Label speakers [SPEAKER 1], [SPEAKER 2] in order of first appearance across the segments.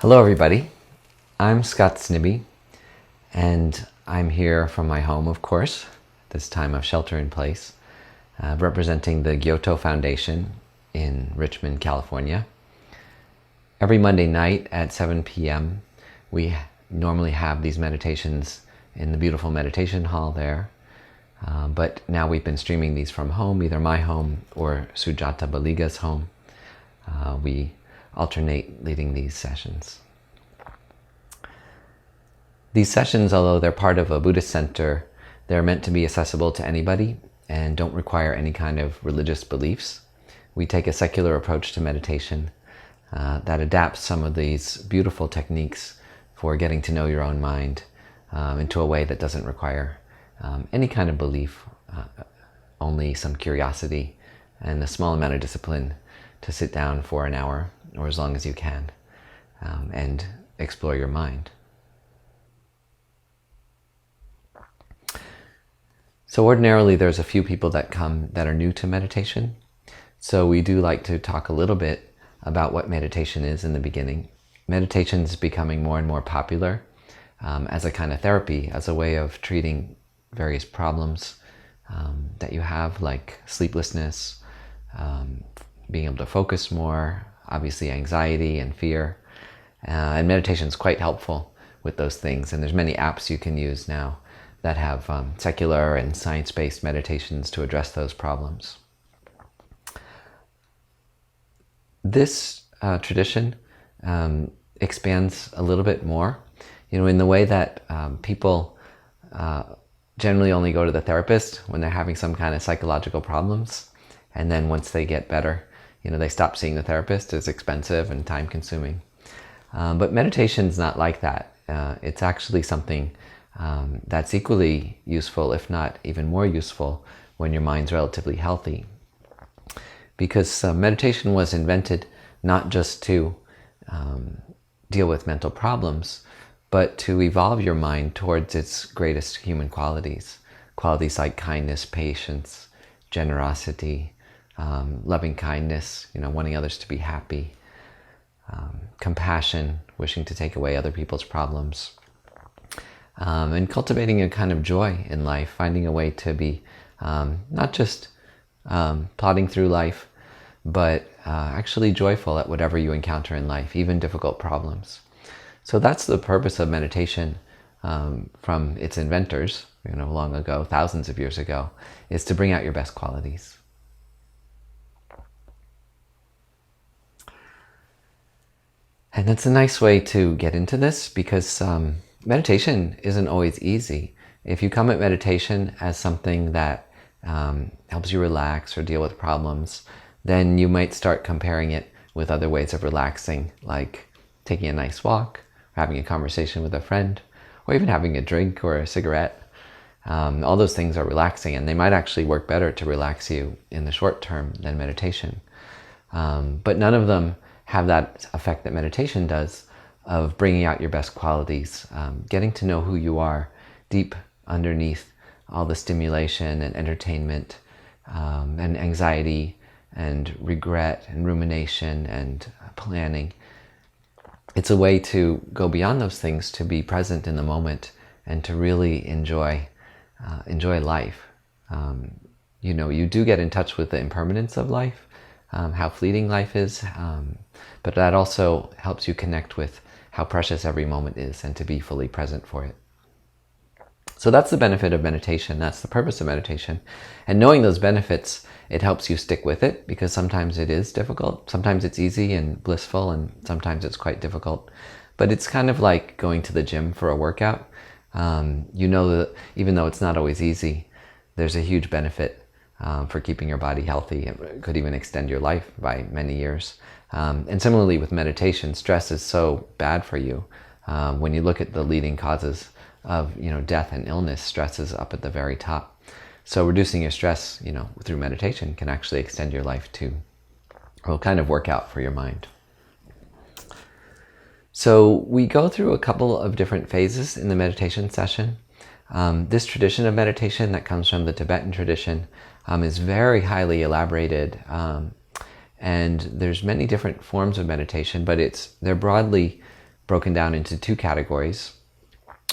[SPEAKER 1] Hello everybody, I'm Scott Snibbe, and I'm here from my home, of course, this time of shelter in place, representing the Gyuto Foundation in Richmond, California. Every Monday night at 7 p.m. we normally have these meditations in the beautiful meditation hall there, but now we've been streaming these from home, either my home or Sujata Baliga's home. We alternate leading these sessions. These sessions, although they're part of a Buddhist center, they're meant to be accessible to anybody and don't require any kind of religious beliefs. We take a secular approach to meditation that adapts some of these beautiful techniques for getting to know your own mind into a way that doesn't require any kind of belief, only some curiosity and a small amount of discipline to sit down for an hour or as long as you can and explore your mind. So ordinarily there's a few people that come that are new to meditation. So we do like to talk a little bit about what meditation is in the beginning. Meditation is becoming more and more popular as a kind of therapy, as a way of treating various problems that you have, like sleeplessness, being able to focus more, obviously anxiety and fear. And meditation is quite helpful with those things. And there's many apps you can use now that have secular and science-based meditations to address those problems. This tradition expands a little bit more, in the way that people generally only go to the therapist when they're having some kind of psychological problems. And then once they get better, they stop seeing the therapist. It's expensive and time-consuming. But meditation's not like that. It's actually something that's equally useful, if not even more useful, when your mind's relatively healthy. Because meditation was invented not just to deal with mental problems, but to evolve your mind towards its greatest human qualities. Qualities like kindness, patience, generosity, loving kindness, wanting others to be happy, compassion, wishing to take away other people's problems, and cultivating a kind of joy in life, finding a way to be not just plodding through life, but actually joyful at whatever you encounter in life, even difficult problems. So that's the purpose of meditation from its inventors, long ago, thousands of years ago, is to bring out your best qualities. And that's a nice way to get into this, because meditation isn't always easy. If you come at meditation as something that helps you relax or deal with problems, then you might start comparing it with other ways of relaxing, like taking a nice walk, or having a conversation with a friend, or even having a drink or a cigarette. All those things are relaxing, and they might actually work better to relax you in the short term than meditation. But none of them have that effect that meditation does, of bringing out your best qualities, getting to know who you are deep underneath all the stimulation and entertainment and anxiety and regret and rumination and planning. It's a way to go beyond those things, to be present in the moment and to really enjoy life. You do get in touch with the impermanence of life, how fleeting life is, but that also helps you connect with how precious every moment is and to be fully present for it. So that's the benefit of meditation. That's the purpose of meditation. And knowing those benefits, it helps you stick with it, because sometimes it is difficult. Sometimes it's easy and blissful, and sometimes it's quite difficult. But it's kind of like going to the gym for a workout. That even though it's not always easy, there's a huge benefit for keeping your body healthy. It could even extend your life by many years. And similarly with meditation, stress is so bad for you. When you look at the leading causes of death and illness, stress is up at the very top. So reducing your stress through meditation can actually extend your life too. Will kind of work out for your mind. So we go through a couple of different phases in the meditation session. This tradition of meditation that comes from the Tibetan tradition is very highly elaborated, and there's many different forms of meditation, but they're broadly broken down into two categories.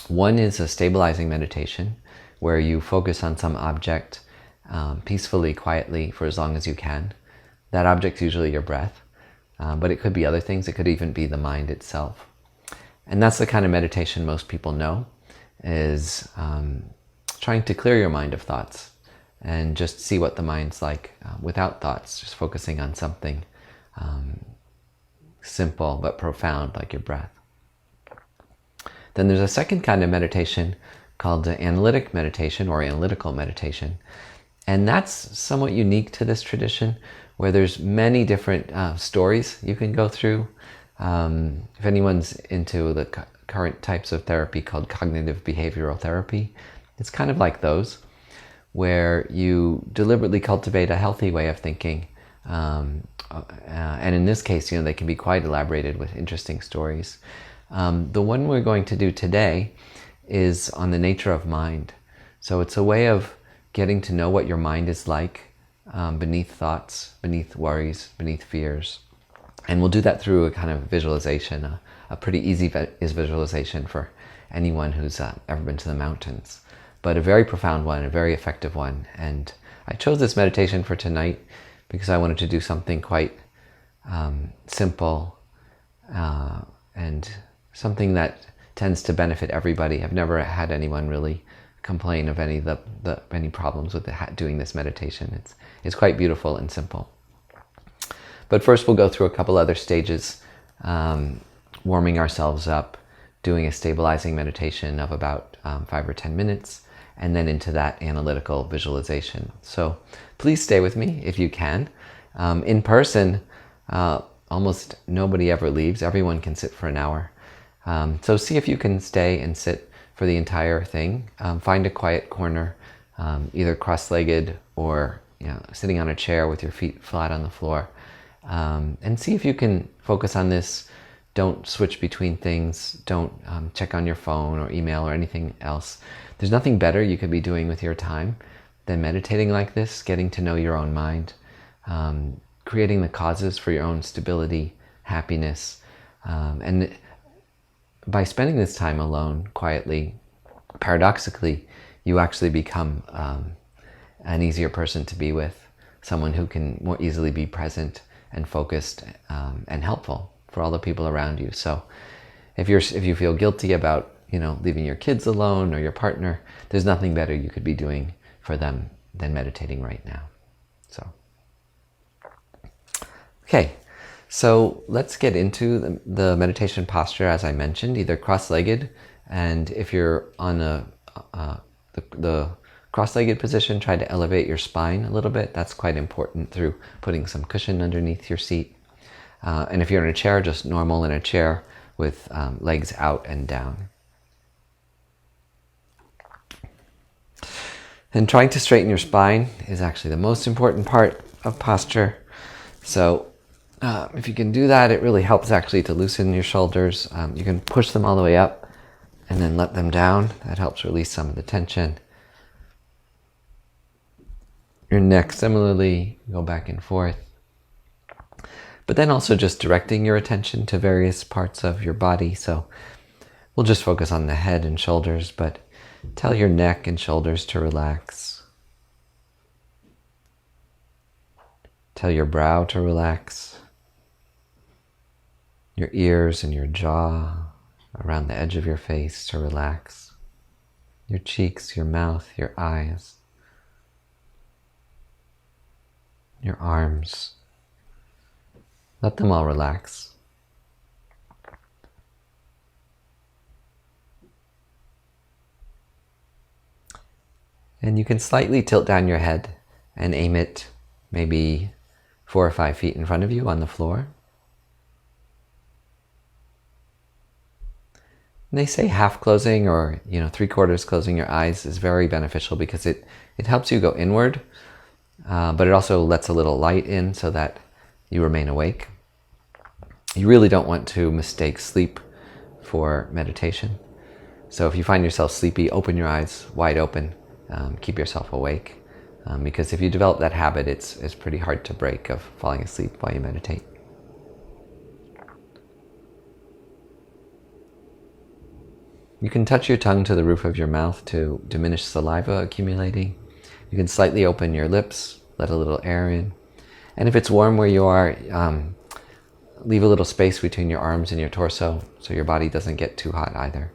[SPEAKER 1] One is a stabilizing meditation, where you focus on some object peacefully, quietly, for as long as you can. That object's usually your breath, but it could be other things. It could even be the mind itself. And that's the kind of meditation most people know, is trying to clear your mind of thoughts and just see what the mind's like without thoughts, just focusing on something simple but profound, like your breath. Then there's a second kind of meditation called Analytic Meditation, or Analytical Meditation. And that's somewhat unique to this tradition, where there's many different stories you can go through. If anyone's into the current types of therapy called cognitive behavioral therapy, it's kind of like those, where you deliberately cultivate a healthy way of thinking. And in this case, they can be quite elaborated with interesting stories. The one we're going to do today is on the nature of mind. So it's a way of getting to know what your mind is like beneath thoughts, beneath worries, beneath fears. And we'll do that through a kind of visualization, a pretty easy visualization for anyone who's ever been to the mountains. But a very profound one, a very effective one. And I chose this meditation for tonight because I wanted to do something quite simple and something that tends to benefit everybody. I've never had anyone really complain of any problems with doing this meditation. It's quite beautiful and simple. But first we'll go through a couple other stages, warming ourselves up, doing a stabilizing meditation of about 5 or 10 minutes, and then into that analytical visualization. So please stay with me if you can. In person, almost nobody ever leaves. Everyone can sit for an hour. So see if you can stay and sit for the entire thing. Find a quiet corner, either cross-legged or sitting on a chair with your feet flat on the floor. And see if you can focus on this. Don't switch between things. Don't check on your phone or email or anything else. There's nothing better you could be doing with your time than meditating like this, getting to know your own mind, creating the causes for your own stability, happiness. And by spending this time alone, quietly, paradoxically, you actually become an easier person to be with, someone who can more easily be present and focused and helpful for all the people around you. So if you feel guilty about leaving your kids alone or your partner, there's nothing better you could be doing for them than meditating right now. So okay, so let's get into the meditation posture, as I mentioned, either cross-legged, and if you're on the cross-legged position, try to elevate your spine a little bit. That's quite important through putting some cushion underneath your seat. And if you're in a chair, just normal in a chair with legs out and down. And trying to straighten your spine is actually the most important part of posture. So if you can do that, it really helps actually to loosen your shoulders. You can push them all the way up and then let them down. That helps release some of the tension. Your neck, similarly, go back and forth. But then also just directing your attention to various parts of your body. So we'll just focus on the head and shoulders, but tell your neck and shoulders to relax. Tell your brow to relax. Your ears and your jaw around the edge of your face to relax. Your cheeks, your mouth, your eyes. Your arms. Let them all relax. And you can slightly tilt down your head and aim it maybe 4 or 5 feet in front of you on the floor. And they say half closing or 3/4 closing your eyes is very beneficial because it helps you go inward, but it also lets a little light in so that you remain awake. You really don't want to mistake sleep for meditation. So if you find yourself sleepy, open your eyes wide open. Keep yourself awake. Because if you develop that habit, it's pretty hard to break of falling asleep while you meditate. You can touch your tongue to the roof of your mouth to diminish saliva accumulating. You can slightly open your lips, let a little air in. And if it's warm where you are, leave a little space between your arms and your torso so your body doesn't get too hot either.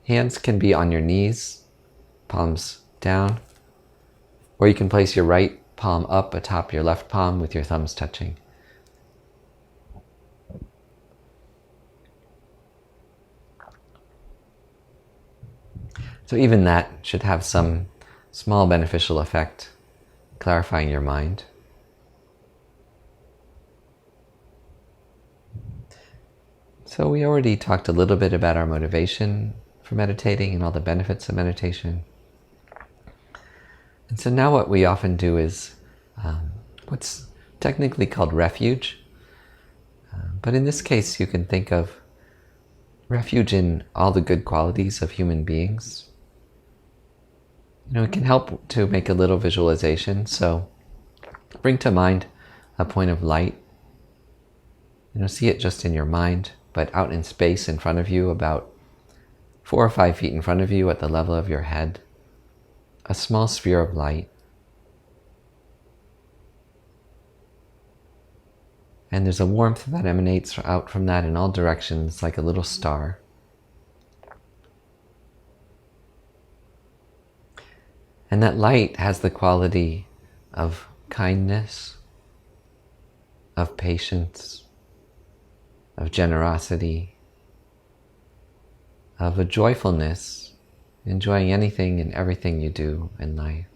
[SPEAKER 1] Hands can be on your knees, palms down, or you can place your right palm up atop your left palm with your thumbs touching. So even that should have some small beneficial effect, clarifying your mind. So we already talked a little bit about our motivation for meditating and all the benefits of meditation. And so now what we often do is what's technically called refuge. But in this case, you can think of refuge in all the good qualities of human beings. It can help to make a little visualization. So bring to mind a point of light. See it just in your mind, but out in space in front of you, about 4 or 5 feet in front of you at the level of your head. A small sphere of light. And there's a warmth that emanates out from that in all directions, like a little star. And that light has the quality of kindness, of patience, of generosity, of a joyfulness, enjoying anything and everything you do in life.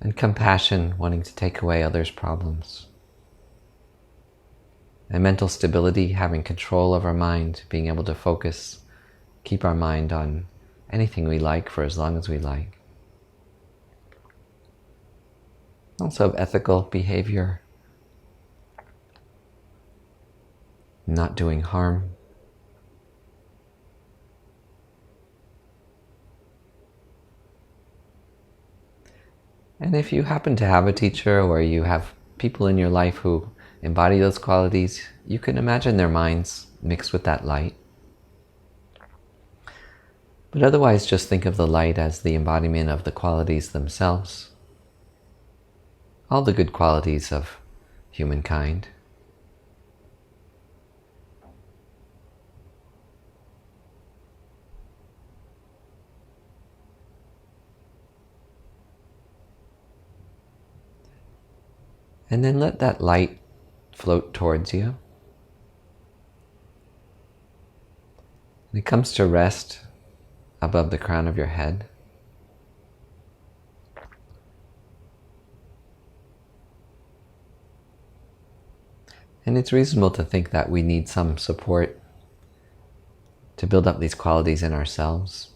[SPEAKER 1] And compassion, wanting to take away others' problems. And mental stability, having control of our mind, being able to focus, keep our mind on anything we like for as long as we like. Also of ethical behavior, not doing harm. And if you happen to have a teacher or you have people in your life who embody those qualities, you can imagine their minds mixed with that light. But otherwise, just think of the light as the embodiment of the qualities themselves. All the good qualities of humankind. And then let that light float towards you. And it comes to rest above the crown of your head. And it's reasonable to think that we need some support to build up these qualities in ourselves.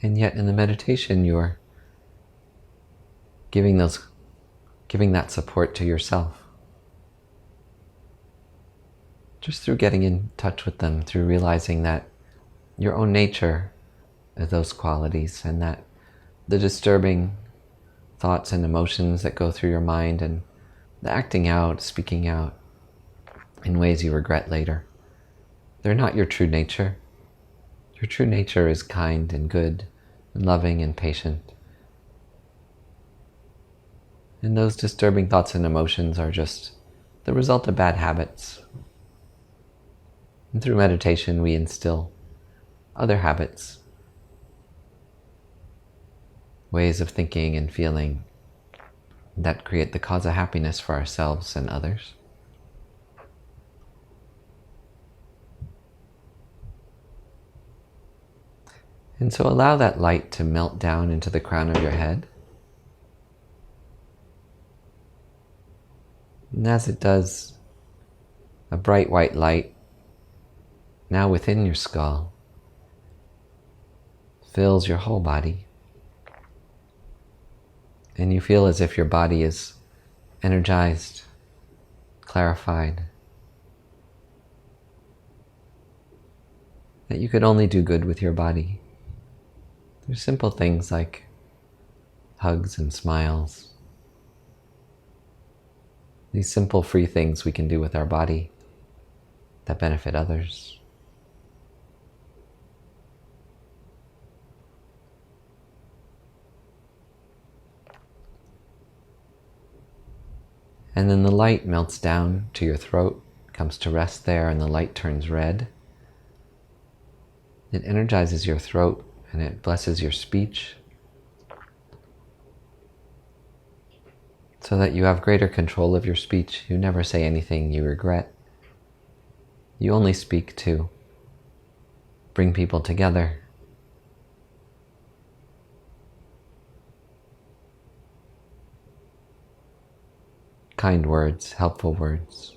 [SPEAKER 1] And yet in the meditation, you're giving that support to yourself. Just through getting in touch with them, through realizing that your own nature is those qualities, and that the disturbing thoughts and emotions that go through your mind and the acting out, speaking out in ways you regret later, they're not your true nature. Your true nature is kind and good and loving and patient. And those disturbing thoughts and emotions are just the result of bad habits. And through meditation, we instill other habits, ways of thinking and feeling that create the cause of happiness for ourselves and others. And so allow that light to melt down into the crown of your head. And as it does, a bright white light now within your skull fills your whole body. And you feel as if your body is energized, clarified, that you could only do good with your body. There's simple things like hugs and smiles. These simple free things we can do with our body that benefit others. And then the light melts down to your throat, comes to rest there, and the light turns red. It energizes your throat and it blesses your speech so that you have greater control of your speech. You never say anything you regret. You only speak to bring people together. Kind words, helpful words,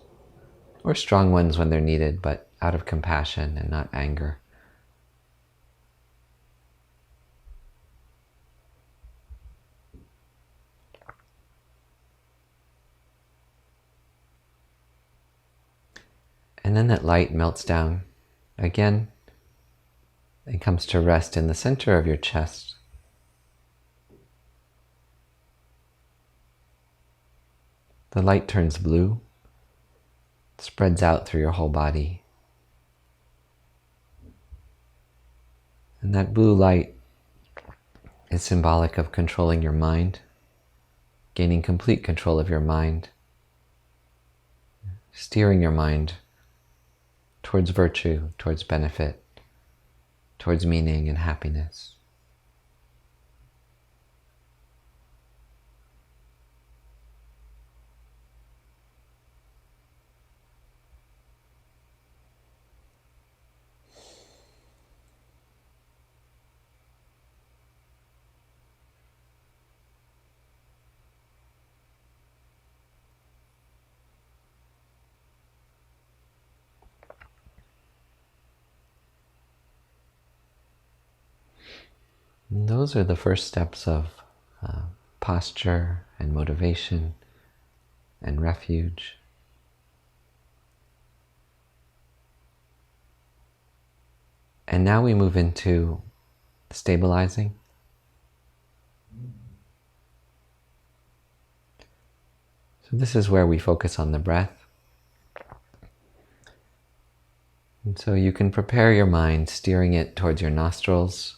[SPEAKER 1] or strong ones when they're needed, but out of compassion and not anger. And then that light melts down again and comes to rest in the center of your chest. The light turns blue, spreads out through your whole body. And that blue light is symbolic of controlling your mind, gaining complete control of your mind, steering your mind towards virtue, towards benefit, towards meaning and happiness. And those are the first steps of posture and motivation and refuge. And now we move into stabilizing. So this is where we focus on the breath. And so you can prepare your mind, steering it towards your nostrils,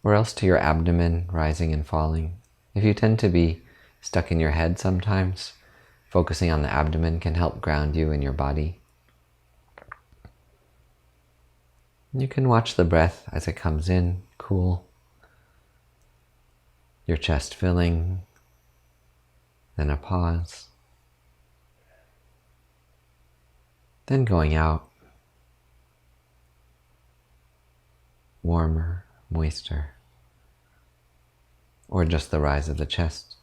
[SPEAKER 1] or else to your abdomen, rising and falling. If you tend to be stuck in your head sometimes, focusing on the abdomen can help ground you in your body. You can watch the breath as it comes in, cool, your chest filling, then a pause, then going out, warmer, moister, or just the rise of the chest.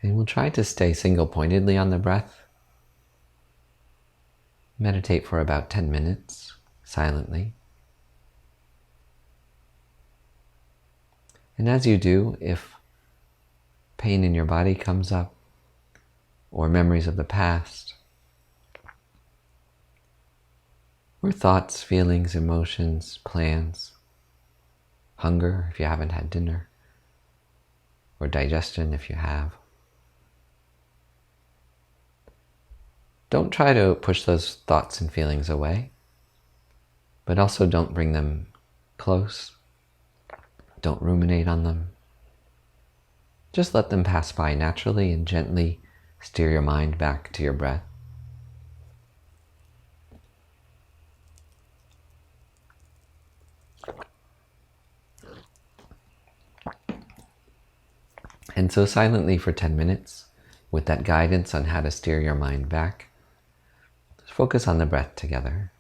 [SPEAKER 1] And we'll try to stay single-pointedly on the breath. Meditate for about 10 minutes, silently. And as you do, if pain in your body comes up, or memories of the past, or thoughts, feelings, emotions, plans, hunger if you haven't had dinner, or digestion if you have, don't try to push those thoughts and feelings away, but also don't bring them close. Don't ruminate on them. Just let them pass by naturally and gently steer your mind back to your breath. And so silently for 10 minutes, with that guidance on how to steer your mind back, just focus on the breath together.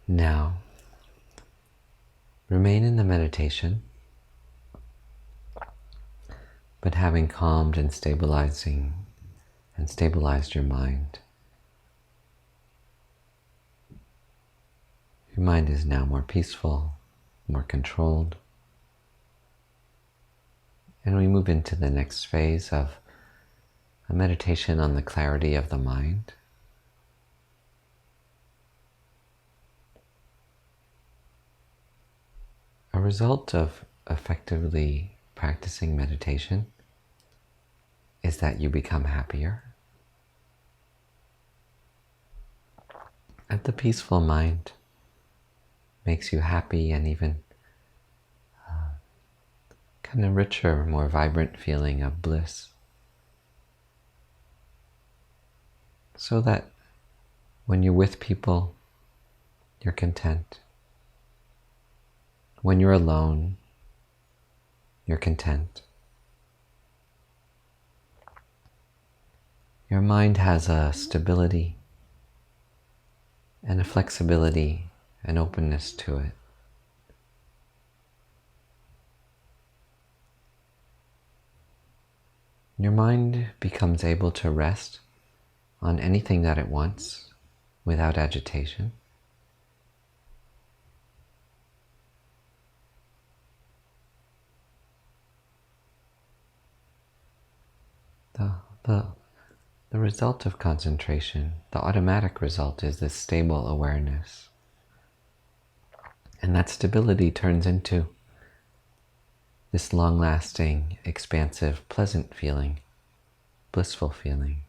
[SPEAKER 1] Now, remain in the meditation, but having calmed and stabilized your mind. Your mind is now more peaceful, more controlled. And we move into the next phase of a meditation on the clarity of the mind. A result of effectively practicing meditation is that you become happier. And the peaceful mind makes you happy and even kind of richer, more vibrant feeling of bliss. So that when you're with people, you're content. When you're alone, you're content. Your mind has a stability and a flexibility and openness to it. Your mind becomes able to rest on anything that it wants without agitation. The result of concentration, the automatic result, is this stable awareness. And that stability turns into this long-lasting, expansive, pleasant feeling, blissful feeling.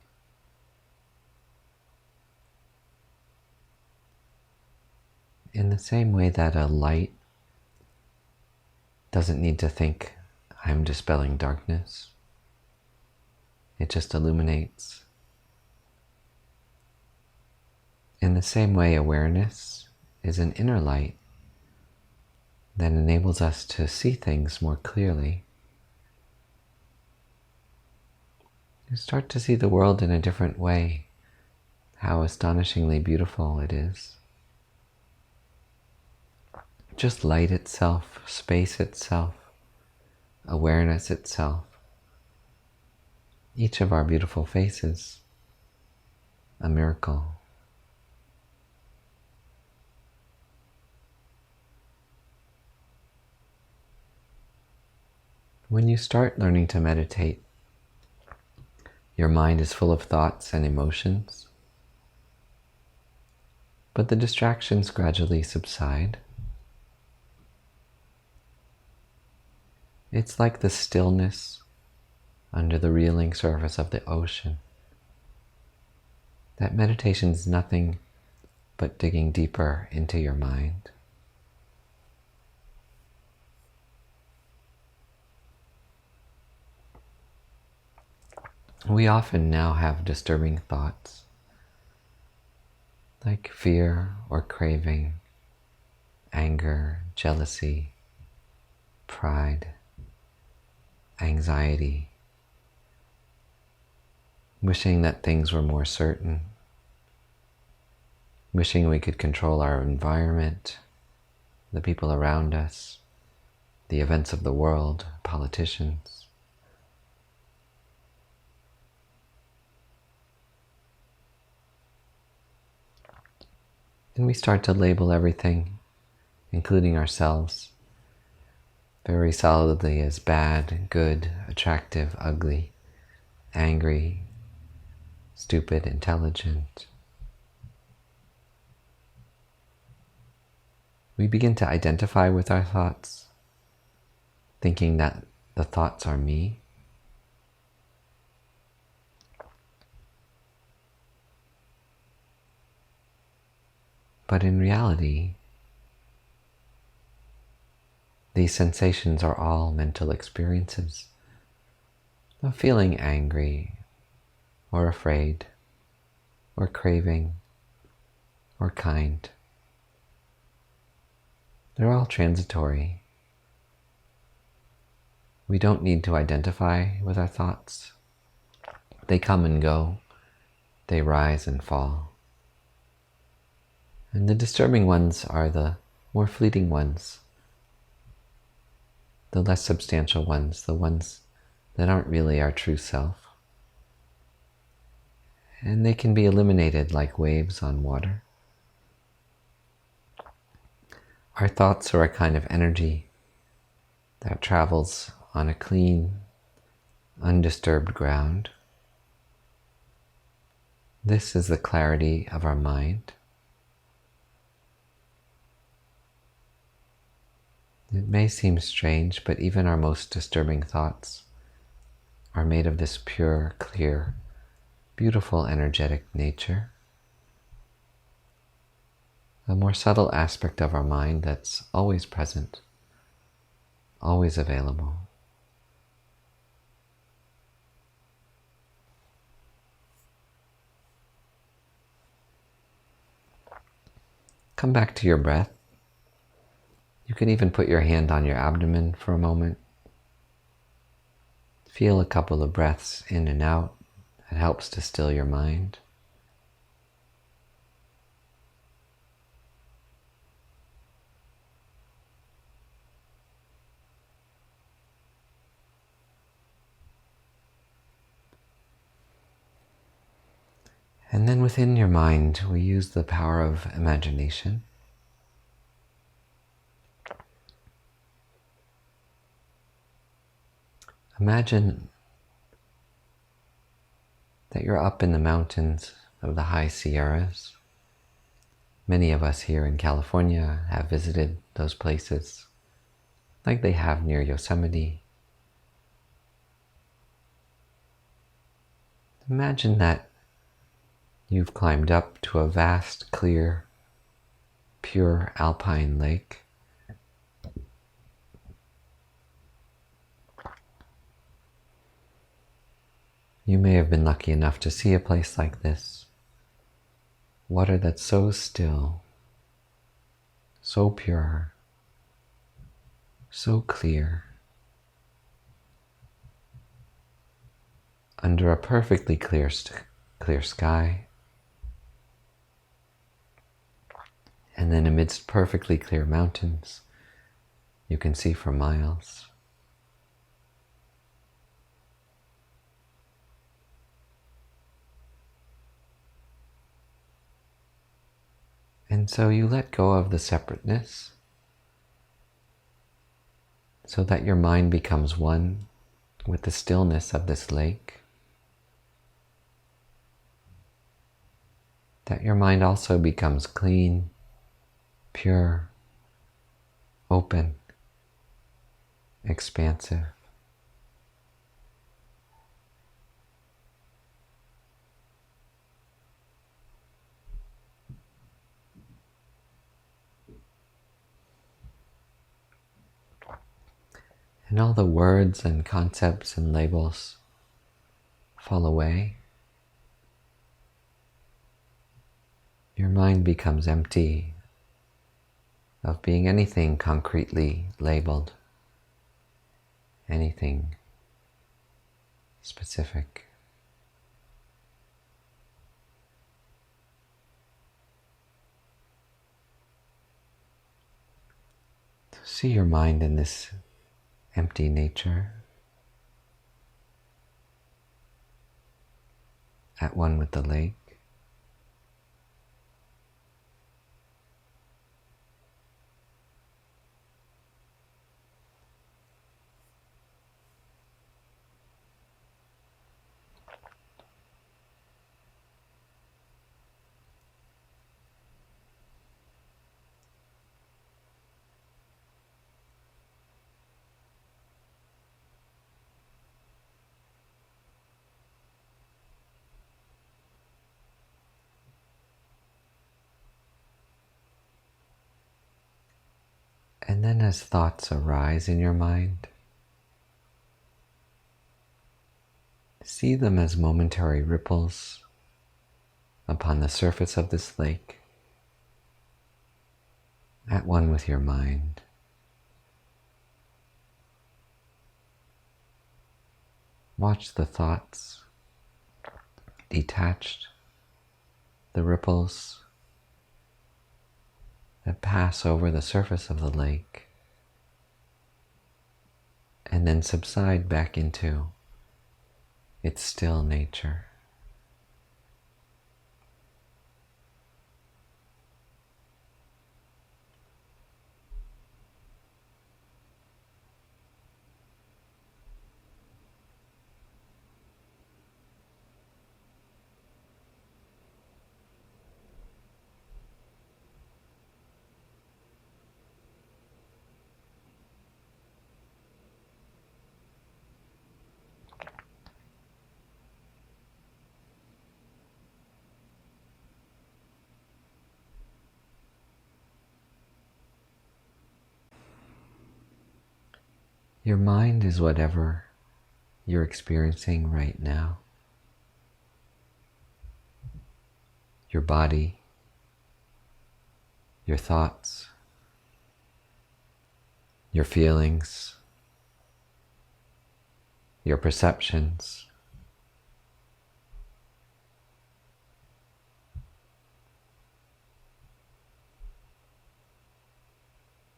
[SPEAKER 1] In the same way that a light doesn't need to think, I'm dispelling darkness. It just illuminates. In the same way, awareness is an inner light that enables us to see things more clearly. You start to see the world in a different way, how astonishingly beautiful it is. Just light itself, space itself, awareness itself. Each of our beautiful faces, a miracle. When you start learning to meditate, your mind is full of thoughts and emotions, but the distractions gradually subside. It's like the stillness under the reeling surface of the ocean. That meditation is nothing but digging deeper into your mind. We often now have disturbing thoughts, like fear or craving, anger, jealousy, pride, anxiety, wishing that things were more certain, wishing we could control our environment, the people around us, the events of the world, politicians. And we start to label everything, including ourselves, very solidly as bad, good, attractive, ugly, angry, stupid, intelligent. We begin to identify with our thoughts, thinking that the thoughts are me. But in reality, these sensations are all mental experiences of feeling angry, or afraid, or craving, or kind. They're all transitory. We don't need to identify with our thoughts. They come and go. They rise and fall. And the disturbing ones are the more fleeting ones, the less substantial ones, the ones that aren't really our true self. And they can be eliminated like waves on water. Our thoughts are a kind of energy that travels on a clean, undisturbed ground. This is the clarity of our mind. It may seem strange, but even our most disturbing thoughts are made of this pure, clear, beautiful, energetic nature. A more subtle aspect of our mind that's always present, always available. Come back to your breath. You can even put your hand on your abdomen for a moment. Feel a couple of breaths in and out. It helps to still your mind. And then within your mind, we use the power of imagination. Imagine that you're up in the mountains of the high Sierras. Many of us here in California have visited those places, like they have near Yosemite. Imagine that you've climbed up to a vast, clear, pure alpine lake. You may have been lucky enough to see a place like this. Water that's so still, so pure, so clear, under a perfectly clear sky, and then amidst perfectly clear mountains, you can see for miles. And so you let go of the separateness so that your mind becomes one with the stillness of this lake. That your mind also becomes clean, pure, open, expansive. And all the words and concepts and labels fall away. Your mind becomes empty of being anything concretely labeled, anything specific. So see your mind in this empty nature, at one with the lake. And then as thoughts arise in your mind, see them as momentary ripples upon the surface of this lake, at one with your mind. Watch the thoughts detached, the ripples that pass over the surface of the lake and then subside back into its still nature. Your mind is whatever you're experiencing right now. Your body, your thoughts, your feelings, your perceptions.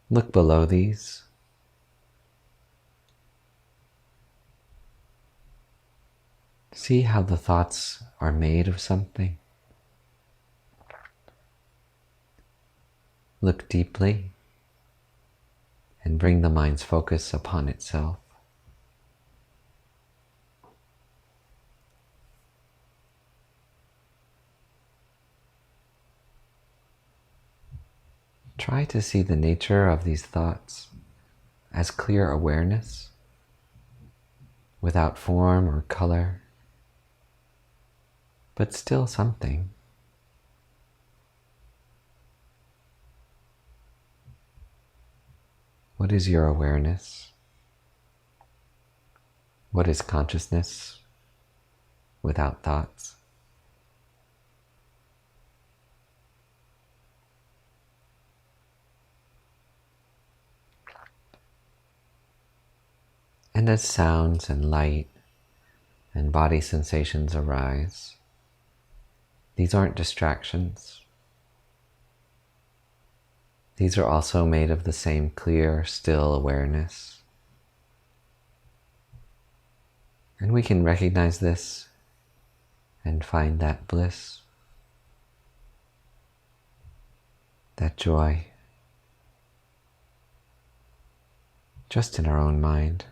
[SPEAKER 1] Look below these. See how the thoughts are made of something. Look deeply and bring the mind's focus upon itself. Try to see the nature of these thoughts as clear awareness, without form or color, but still something. What is your awareness? What is consciousness without thoughts? And as sounds and light and body sensations arise, these aren't distractions. These are also made of the same clear, still awareness. And we can recognize this and find that bliss, that joy, just in our own mind.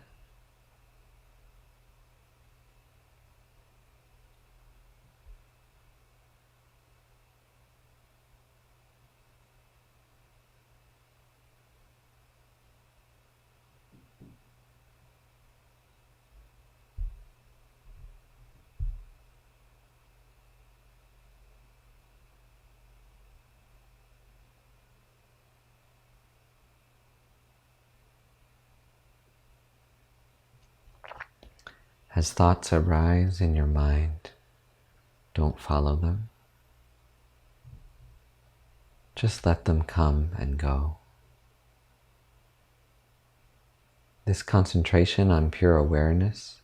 [SPEAKER 1] As thoughts arise in your mind, don't follow them. Just let them come and go. This concentration on pure awareness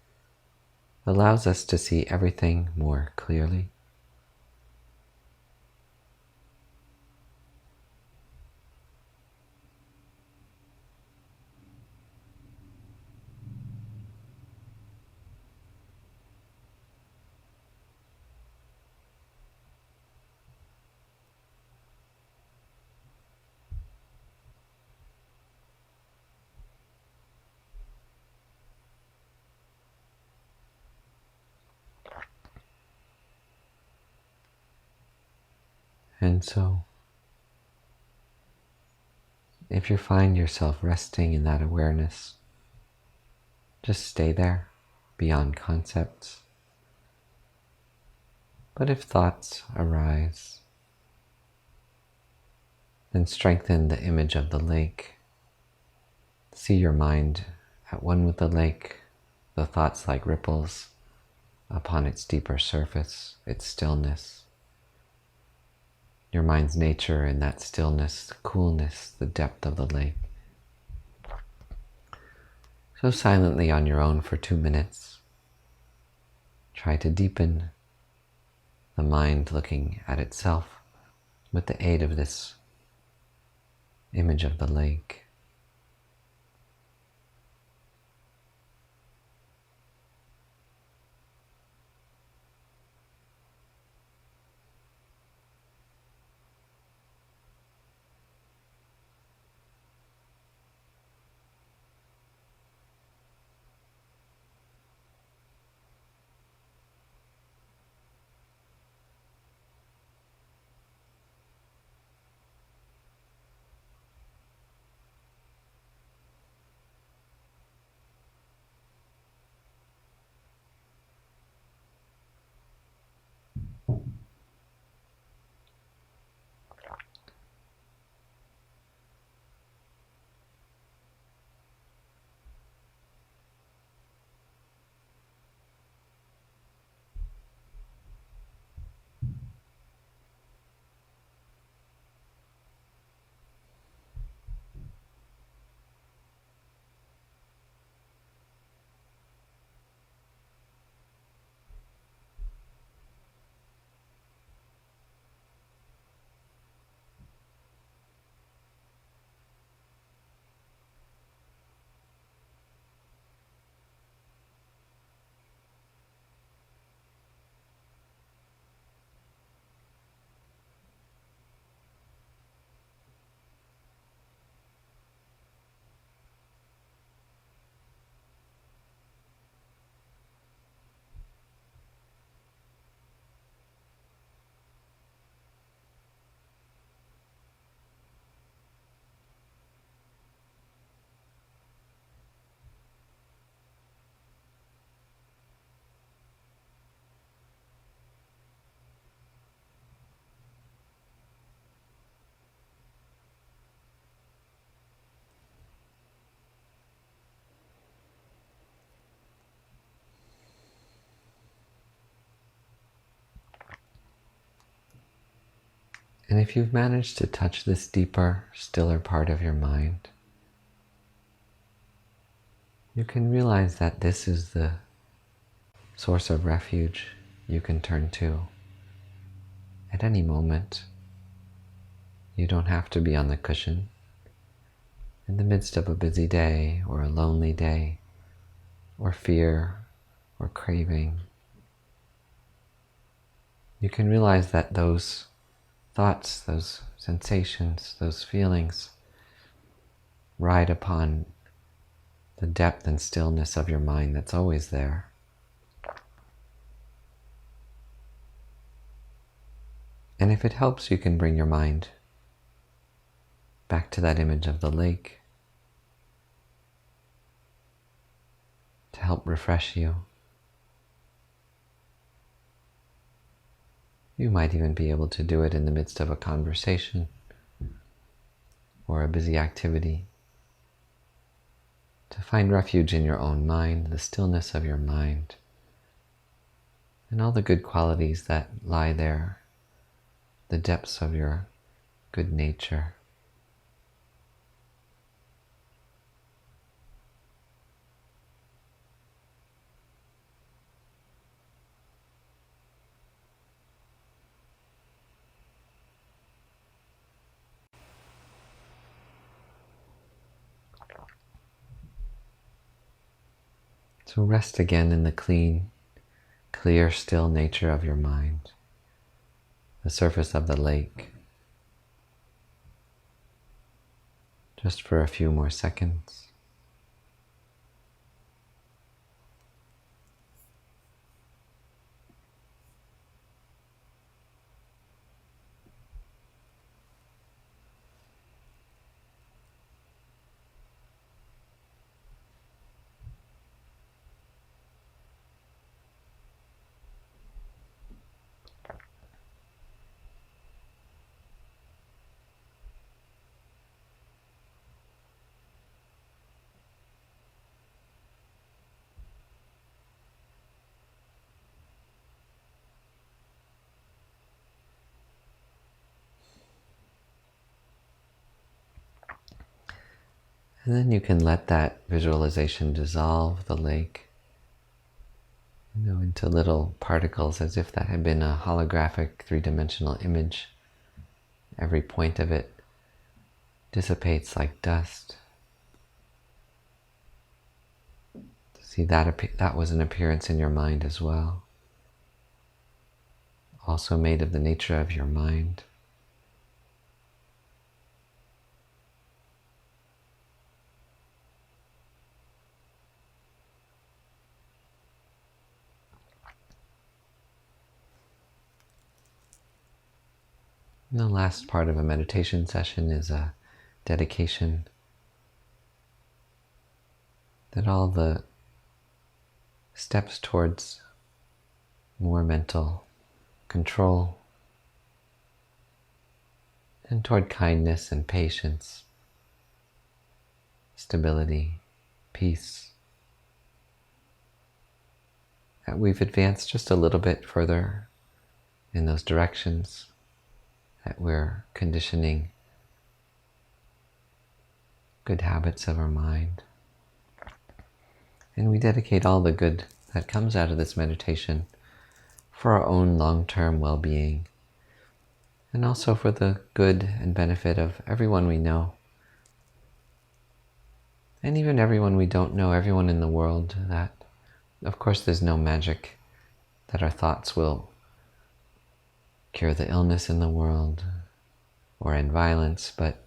[SPEAKER 1] allows us to see everything more clearly. And so, if you find yourself resting in that awareness, just stay there, beyond concepts. But if thoughts arise, then strengthen the image of the lake See your mind at one with the lake, the thoughts like ripples upon its deeper surface, its stillness. Your mind's nature in that stillness, the coolness, the depth of the lake. So silently on your own for 2 minutes, try to deepen the mind looking at itself with the aid of this image of the lake. And if you've managed to touch this deeper, stiller part of your mind, you can realize that this is the source of refuge you can turn to at any moment. You don't have to be on the cushion in the midst of a busy day or a lonely day or fear or craving. You can realize that those thoughts, those sensations, those feelings ride upon the depth and stillness of your mind that's always there. And if it helps, you can bring your mind back to that image of the lake to help refresh you. You might even be able to do it in the midst of a conversation or a busy activity, to find refuge in your own mind, the stillness of your mind, and all the good qualities that lie there, the depths of your good nature. So rest again in the clean, clear, still nature of your mind, the surface of the lake, just for a few more seconds. And then you can let that visualization dissolve the lake, into little particles, as if that had been a holographic three-dimensional image. Every point of it dissipates like dust. See, that was an appearance in your mind as well. Also made of the nature of your mind. And the last part of a meditation session is a dedication that all the steps towards more mental control and toward kindness and patience, stability, peace, that we've advanced just a little bit further in those directions, that we're conditioning good habits of our mind. And we dedicate all the good that comes out of this meditation for our own long-term well-being, and also for the good and benefit of everyone we know, and even everyone we don't know, everyone in the world. That, of course, there's no magic that our thoughts will cure the illness in the world or end violence, but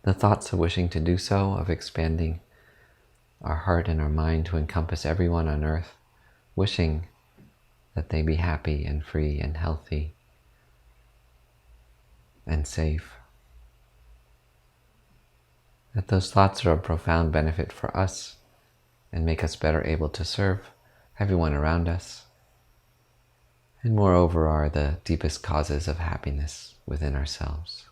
[SPEAKER 1] the thoughts of wishing to do so, of expanding our heart and our mind to encompass everyone on earth, wishing that they be happy and free and healthy and safe. That those thoughts are of profound benefit for us and make us better able to serve everyone around us, and moreover are the deepest causes of happiness within ourselves.